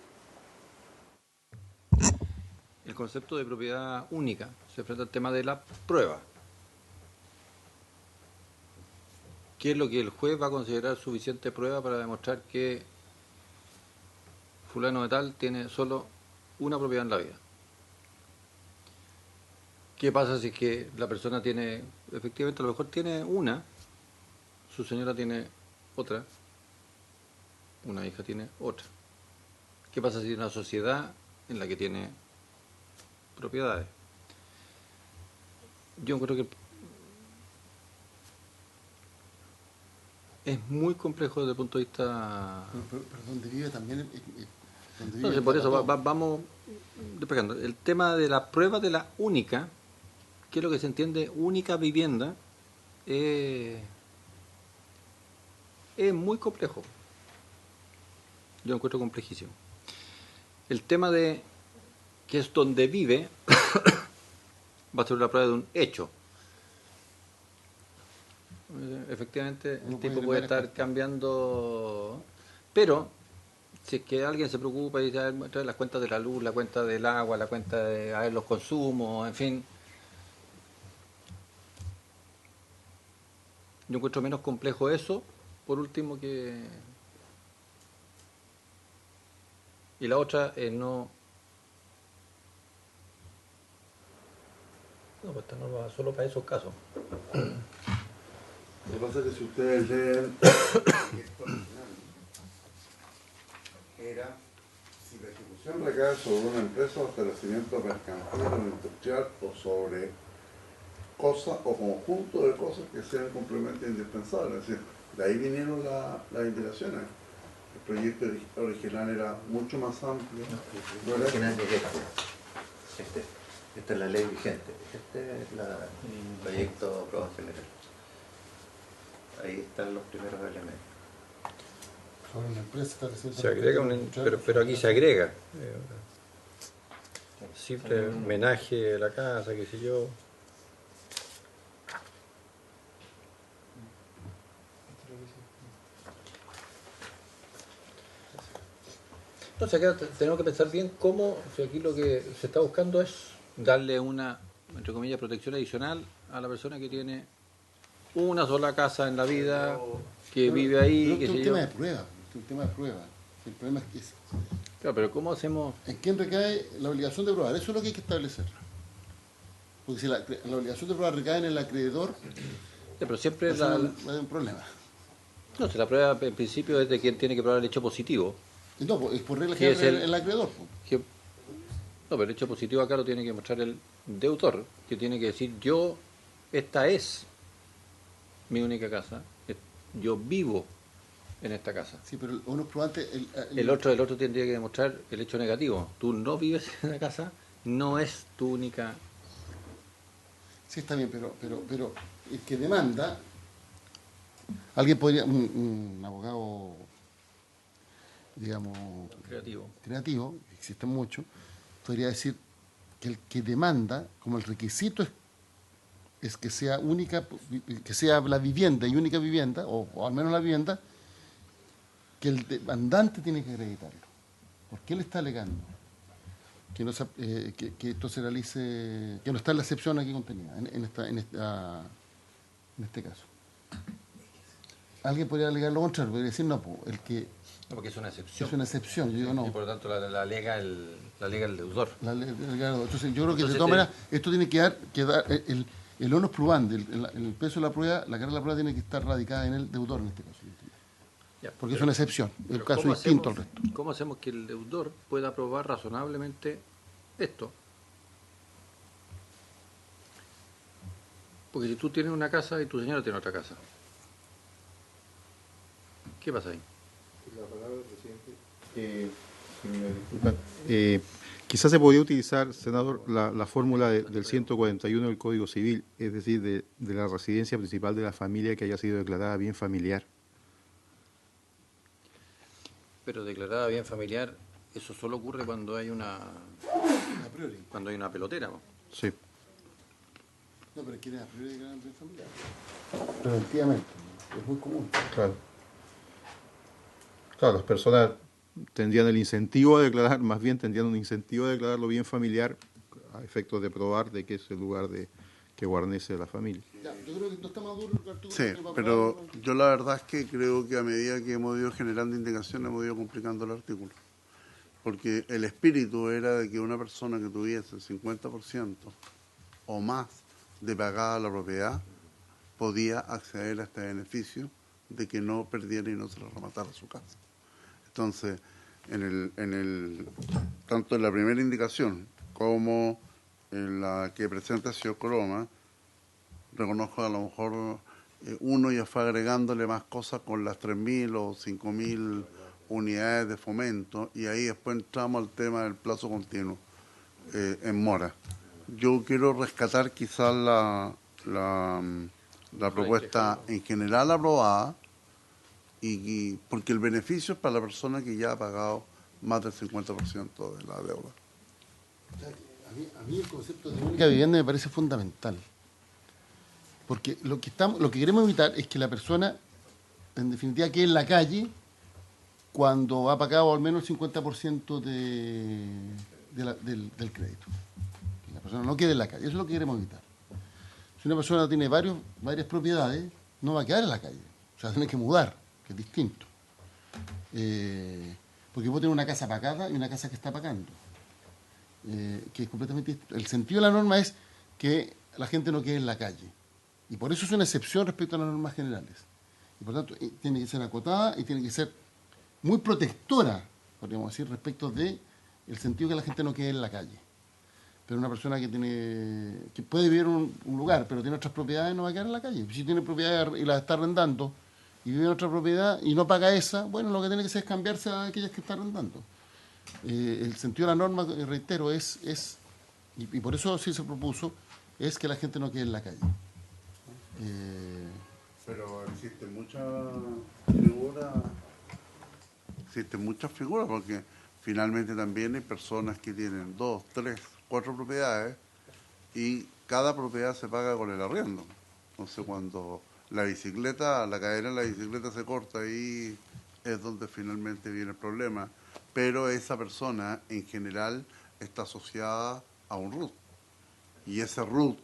El concepto de propiedad única se enfrenta al tema de la prueba. ¿Qué es lo que el juez va a considerar suficiente prueba para demostrar que fulano de tal tiene solo una propiedad en la vida? ¿Qué pasa si es que la persona tiene, efectivamente a lo mejor tiene una, su señora tiene otra, una hija tiene otra? ¿Qué pasa si hay una sociedad en la que tiene propiedades? Yo creo que es muy complejo desde el punto de vista... Pero donde vive también... Entonces, por eso vamos despegando. El tema de la prueba de la única, que es lo que se entiende única vivienda, es muy complejo. Yo lo encuentro complejísimo. El tema de que es donde vive va a ser la prueba de un hecho. Efectivamente, el tipo puede estar cambiando, pero si es que alguien se preocupa y trae las cuentas de la luz, la cuenta del agua, la cuenta de los consumos, en fin, yo encuentro menos complejo eso, por último, que... Y la otra es no... No, pues esta norma va solo para esos casos. Lo que pasa es que si ustedes leen era si la ejecución recae sobre una empresa o establecimiento mercantil o industrial o sobre cosas o conjunto de cosas que sean completamente indispensables. Es decir, de ahí vinieron las indicaciones. El proyecto original era mucho más amplio. No, el original es este. Esta es la ley vigente. Este es el proyecto aprobado general. Ahí están los primeros elementos. Sobre una empresa Se agrega pero aquí se agrega simple homenaje a la casa, qué sé yo. Entonces acá tenemos que pensar bien cómo, si aquí lo que se está buscando es darle una, entre comillas, protección adicional a la persona que tiene una sola casa en la vida, que vive ahí, Pero qué este es sé un yo. tema de prueba. Este es un tema de prueba. El problema es que Claro, pero ¿cómo hacemos? en quién recae la obligación de probar. Eso es lo que hay que establecer. Porque si la obligación de probar recae en el acreedor, Pero siempre va a ser un problema. no, si la prueba en principio es de quien tiene que probar el hecho positivo. Y no, pues, es por regla Que es general el- el acreedor. Pues. Que- no, pero el hecho positivo acá lo tiene que mostrar el deudor, que tiene que decir esta es mi única casa, yo vivo en esta casa. Sí, pero uno es probante. El otro tendría que demostrar el hecho negativo. Tú no vives en la casa, no es tu única. Sí, está bien, pero el que demanda, alguien podría, un abogado, digamos, creativo, existen muchos, podría decir que el que demanda, como el requisito es que sea única, que sea la vivienda y única vivienda, o al menos la vivienda, que el demandante tiene que acreditarlo. Porque él está alegando que, no que esto se realice, que no está en la excepción aquí contenida, en este caso. Alguien podría alegar lo contrario, podría decir, no, pues, el que No, porque es una excepción. es una excepción, yo digo no. Y por lo tanto la alega el deudor. Entonces yo creo que Entonces, de todas maneras esto tiene que dar el onus probandi, el peso de la prueba, la carga de la prueba tiene que estar radicada en el deudor en este caso. Ya, Porque es una excepción, es un pero caso ¿cómo distinto hacemos- al resto. ¿Cómo hacemos que el deudor pueda probar razonablemente esto? Porque si tú tienes una casa y tu señora tiene otra casa, ¿qué pasa ahí? Quizás se podría utilizar, senador, la fórmula del 141 del Código Civil, es decir, de la residencia principal de la familia que haya sido declarada bien familiar. Pero declarada bien familiar, eso solo ocurre cuando hay una pelotera, ¿no? Sí. No, pero quieren a priori declarar bien familiar. Preventivamente, es muy común. Claro. Claro, las personas tendrían el incentivo de declarar, más bien tendrían un incentivo de declararlo bien familiar a efectos de probar de que es el lugar que guarnece la familia. Ya, yo creo que no está maduro el artículo. Sí, pero yo la verdad es que creo que a medida que hemos ido generando indicaciones hemos ido complicando el artículo. Porque el espíritu era de que una persona que tuviese el 50% o más de pagada la propiedad podía acceder a este beneficio de que no perdiera y no se le rematara su casa. Entonces, tanto en la primera indicación como en la que presenta el señor Coloma, reconozco a lo mejor uno ya fue agregándole más cosas con las 3.000 o 5.000 unidades de fomento y ahí después entramos al tema del plazo continuo en mora. Yo quiero rescatar quizás la propuesta en general aprobada y porque el beneficio es para la persona que ya ha pagado más del 50% de la deuda. A mí el concepto de única vivienda me parece fundamental. Porque lo que queremos evitar es que la persona, en definitiva, quede en la calle cuando ha pagado al menos el 50% del crédito. Que la persona no quede en la calle. Eso es lo que queremos evitar. Si una persona tiene varias propiedades, no va a quedar en la calle. O sea, tiene que mudar, que es distinto. Porque vos tenés una casa pagada y una casa que está pagando. Que es completamente distinto. El sentido de la norma es que la gente no quede en la calle. Y por eso es una excepción respecto a las normas generales. Y por tanto, tiene que ser acotada y tiene que ser muy protectora, podríamos decir, respecto de el sentido que la gente no quede en la calle. Pero una persona que puede vivir en un lugar, pero tiene otras propiedades, no va a quedar en la calle. Si tiene propiedades y las está arrendando y vive en otra propiedad y no paga esa, bueno, lo que tiene que hacer es cambiarse a aquellas que está arrendando. El sentido de la norma, reitero, y por eso sí se propuso, es que la gente no quede en la calle. Pero existen muchas figuras porque finalmente también hay personas que tienen 2, 3, 4 propiedades y cada propiedad se paga con el arriendo. Entonces cuando la cadena de la bicicleta se corta, ahí es donde finalmente viene el problema. pero esa persona en general está asociada a un RUT. Y ese RUT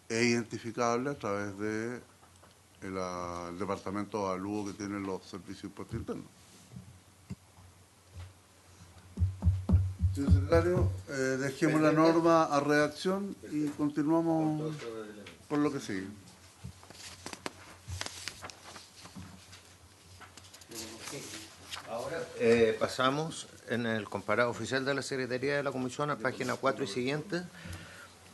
es identificable a través de el departamento de avalúo que tienen los servicios de impuestos internos. Señor secretario, dejemos la norma a redacción y continuamos por lo que sigue. Ahora pasamos en el comparado oficial de la Secretaría de la Comisión a página 4 y siguiente.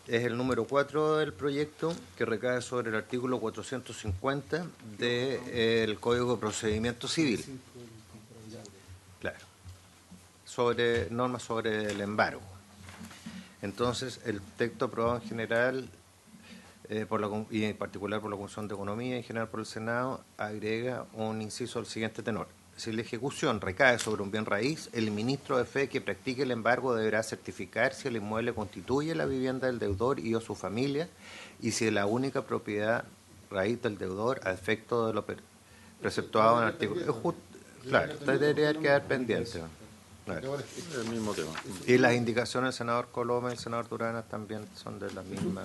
Es el número 4 del proyecto, que recae sobre el artículo 450 del Código de Procedimiento Civil. Claro. Sobre normas sobre el embargo. Entonces, el texto aprobado en general y en particular por la Comisión de Economía y en general por el Senado agrega un inciso al siguiente tenor. Si la ejecución recae sobre un bien raíz, el ministro de Fe que practique el embargo deberá certificar si el inmueble constituye la vivienda del deudor y o su familia y si es la única propiedad raíz del deudor a efecto de lo preceptuado en el artículo. Claro, debería quedar pendiente. Claro. El mismo tema. Y las indicaciones del senador Coloma y el senador Durana también son de la misma,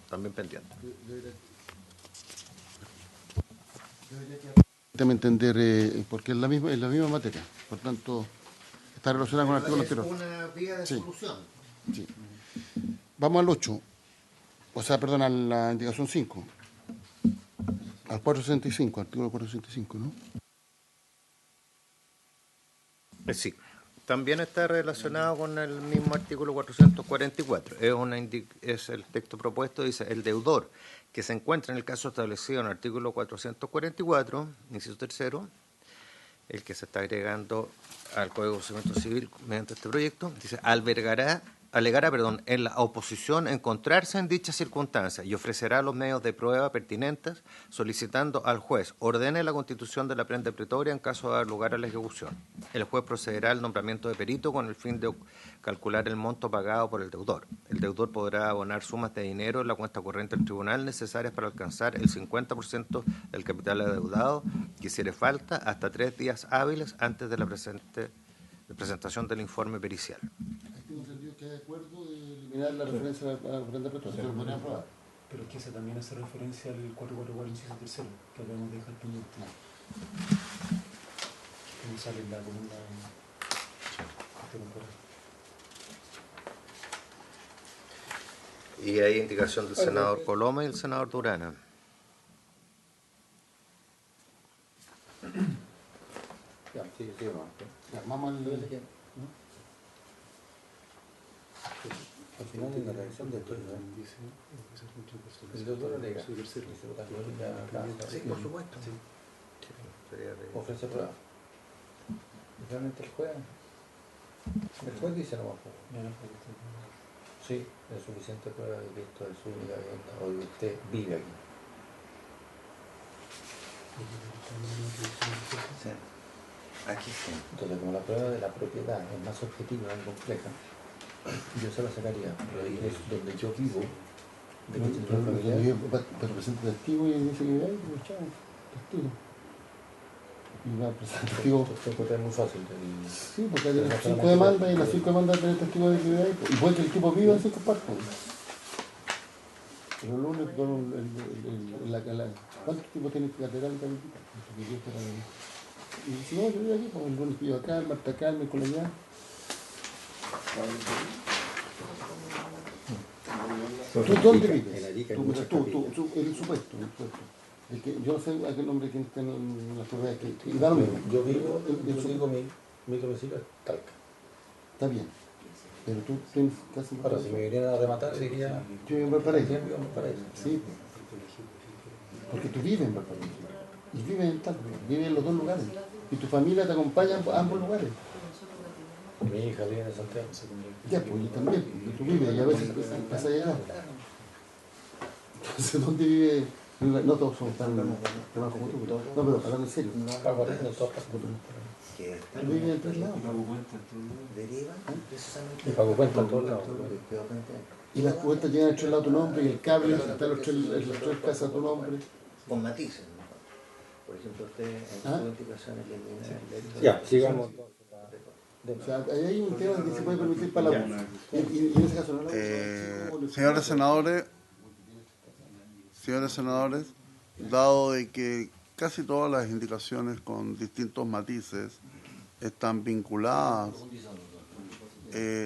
también pendientes. Entender, porque es la misma materia, por tanto está relacionada con el artículo anterior. Una vía de solución. Sí. Vamos al 8, o sea, perdón, a la indicación 5, al 465, artículo 465, ¿no? Sí, también está relacionado con el mismo artículo 444. Es el texto propuesto, dice, el deudor que se encuentra en el caso establecido en el artículo 444, inciso tercero, el que se está agregando al Código de Procedimiento Civil mediante este proyecto, dice, alegará, en la oposición encontrarse en dichas circunstancias y ofrecerá los medios de prueba pertinentes, solicitando al juez ordene la constitución de la prenda pretoria en caso de dar lugar a la ejecución. El juez procederá al nombramiento de perito con el fin de calcular el monto pagado por el deudor. El deudor podrá abonar sumas de dinero en la cuenta corriente del tribunal necesarias para alcanzar el 50% del capital adeudado, que hiciere falta, hasta 3 días hábiles antes de la presentación del informe pericial. Tengo entendido que hay acuerdo de eliminar la referencia a la prenda pretoria. ¿Se lo podrían aprobar? Pero es que esa también hace referencia al 444, inciso tercero, que debemos dejar pendiente. Que no sale en la columna temporal. Y hay indicación del senador Coloma y el senador Durana. Sí, Vamos al... Al final de la reacción de esto, el doctor alega. Sí, por supuesto. Sí. Ofrece prueba. Realmente el juez dice no va a jugar. Sí, es suficiente prueba de que esto es su única vivienda o de que usted vive aquí. Sí. Aquí sí. Entonces, como la prueba de la propiedad es más objetiva y compleja, yo se la sacaría, pero ahí es donde yo vivo, de mi centro familiar. Pero presenta testigo y dice que hay, pues chao, testigo. Y va a presentar testigo. Esto es muy fácil. Sí, porque hay 5 demandas y las 5 demandas tienen testigo de que hay. Y puede que el tipo viva en 5 partes. Pero lo único, ¿cuántos tipos tiene que catedral y tal? Y si no, yo vivo aquí, pues el lunes vivo acá, el martes acá, el miércoles allá. ¿Tú dónde vives? Tú, el supuesto. El que, yo no sé a qué nombre quien está en la propiedad que da lo mismo. Yo digo mi domicilio es Talca. Está bien. Pero tú tienes casi... Ahora, si me vinieran a rematar, diría... Yo vivo en Valparaíso. Valparaíso. Sí. Porque tú vives en Valparaíso. Y vives en Talca. Vives en los dos lugares. Y tu familia te acompaña a ambos lugares. Mi hija vive en Santiago. Ya, pues yo también. Y tú vives y a veces pasa allá. Entonces, ¿dónde vive? No todos son tan como tú. No, pero hablando en serio. Pago arriendo, todos pasan. Tú vives en 3 lados. Y pago cuenta en todos lados. Y las cuentas llegan a 3 lados a tu nombre y el cable está en las 3 casas a tu nombre. Con matices, ¿no? Por ejemplo, usted en su indicación elimina el hecho Ya, sigamos. O sea, ahí hay un tema que se puede permitir para la U. Y en ese caso no la Señores senadores, dado de que casi todas las indicaciones con distintos matices están vinculadas,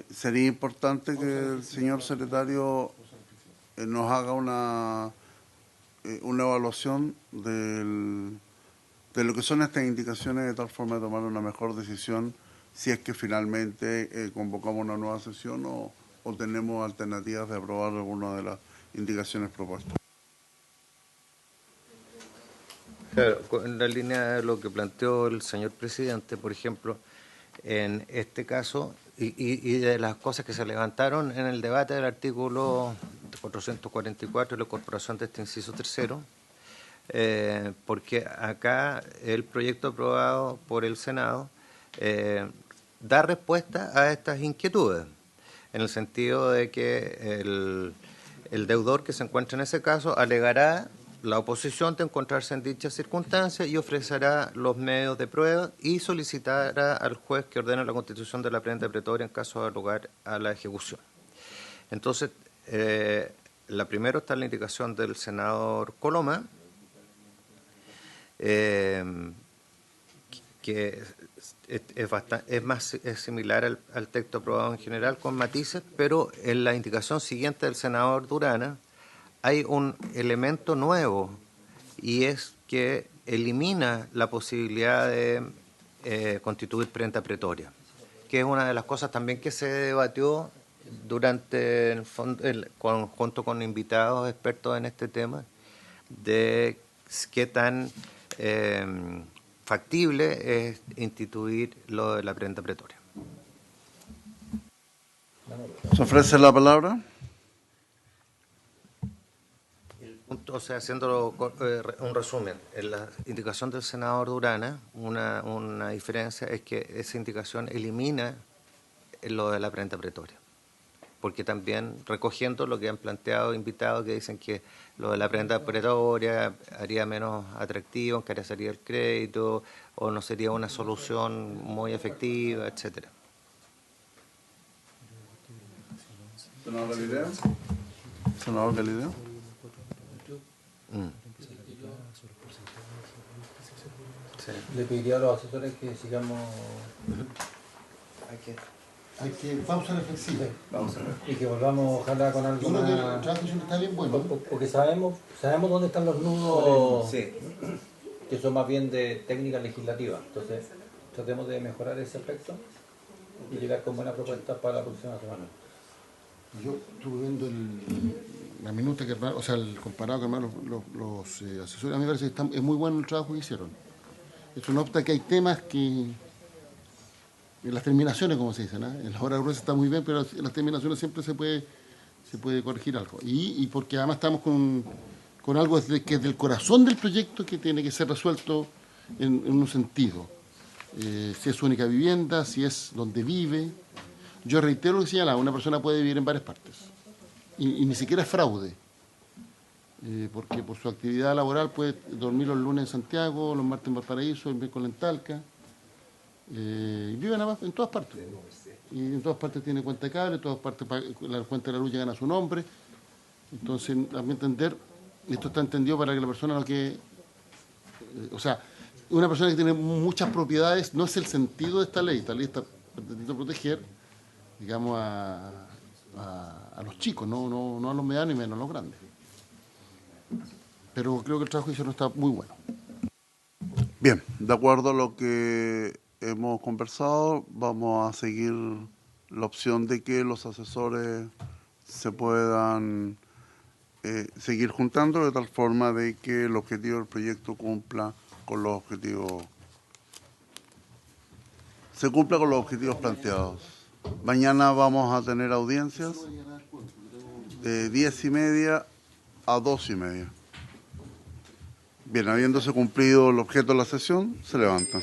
sería importante que el señor secretario nos haga una evaluación de lo que son estas indicaciones, de tal forma de tomar una mejor decisión si es que finalmente convocamos una nueva sesión o tenemos alternativas de aprobar alguna de las indicaciones propuestas. Claro, en la línea de lo que planteó el señor presidente, por ejemplo, en este caso, y de las cosas que se levantaron en el debate del artículo 444 de la incorporación de este inciso tercero, porque acá el proyecto aprobado por el Senado da respuesta a estas inquietudes, en el sentido de que el deudor que se encuentra en ese caso alegará la oposición de encontrarse en dichas circunstancias y ofrecerá los medios de prueba y solicitará al juez que ordene la constitución de la prenda pretoria en caso de lugar a la ejecución. Entonces, la primera está en la indicación del senador Coloma, que es similar al texto aprobado en general con matices, pero en la indicación siguiente del senador Durana hay un elemento nuevo y es que elimina la posibilidad de constituir prenda pretoria, que es una de las cosas también que se debatió durante junto con invitados expertos en este tema, de qué tan factible es instituir lo de la prenda pretoria. ¿Se ofrece la palabra? O sea, haciendo un resumen, en la indicación del senador Durana, una diferencia es que esa indicación elimina lo de la prenda pretoria, porque también recogiendo lo que han planteado invitados que dicen que lo de la prenda pretoria haría menos atractivo, encarecería el crédito o no sería una solución muy efectiva, etcétera. ¿Senador Galileo? ¿Senador Galileo? Sí. Le pediría a los asesores que sigamos Hay que pausa reflexiva. y que volvamos ojalá con algo Yo creo que el más, trabajo está bien bueno. porque sabemos dónde están los nudos, que son más bien de técnica legislativa. Entonces tratemos de mejorar ese aspecto y llegar con buena propuesta para la próxima semana. Yo estuve viendo la minuta que armaron, o sea, el comparado que armaron los asesores. A mí me parece que es muy bueno el trabajo que hicieron. Eso no obsta que hay temas que, en las terminaciones, como se dice, ¿no? En las horas gruesas está muy bien, pero en las terminaciones siempre se puede corregir algo. Y porque además estamos con algo que es del corazón del proyecto, que tiene que ser resuelto en un sentido. Si es su única vivienda, si es donde vive. Yo reitero lo que señalaba, una persona puede vivir en varias partes y ni siquiera es fraude, porque por su actividad laboral puede dormir los lunes en Santiago, los martes en Valparaíso, el miércoles en Talca, y viven en todas partes. Y en todas partes tiene cuenta de cable, en todas partes la cuenta de la luz llega a su nombre. Entonces, a mi entender, esto está entendido para que la persona lo que... o sea, una persona que tiene muchas propiedades no es el sentido de esta ley. Esta ley está pretendiendo proteger, digamos, a los chicos, no a los medianos y menos a los grandes. Pero creo que el trabajo hicieron está muy bueno. Bien, de acuerdo a lo que hemos conversado, vamos a seguir la opción de que los asesores se puedan seguir juntando de tal forma de que el objetivo del proyecto se cumpla con los objetivos planteados. Mañana vamos a tener audiencias de 10:30 a 2:30. Bien, habiéndose cumplido el objeto de la sesión, se levanta.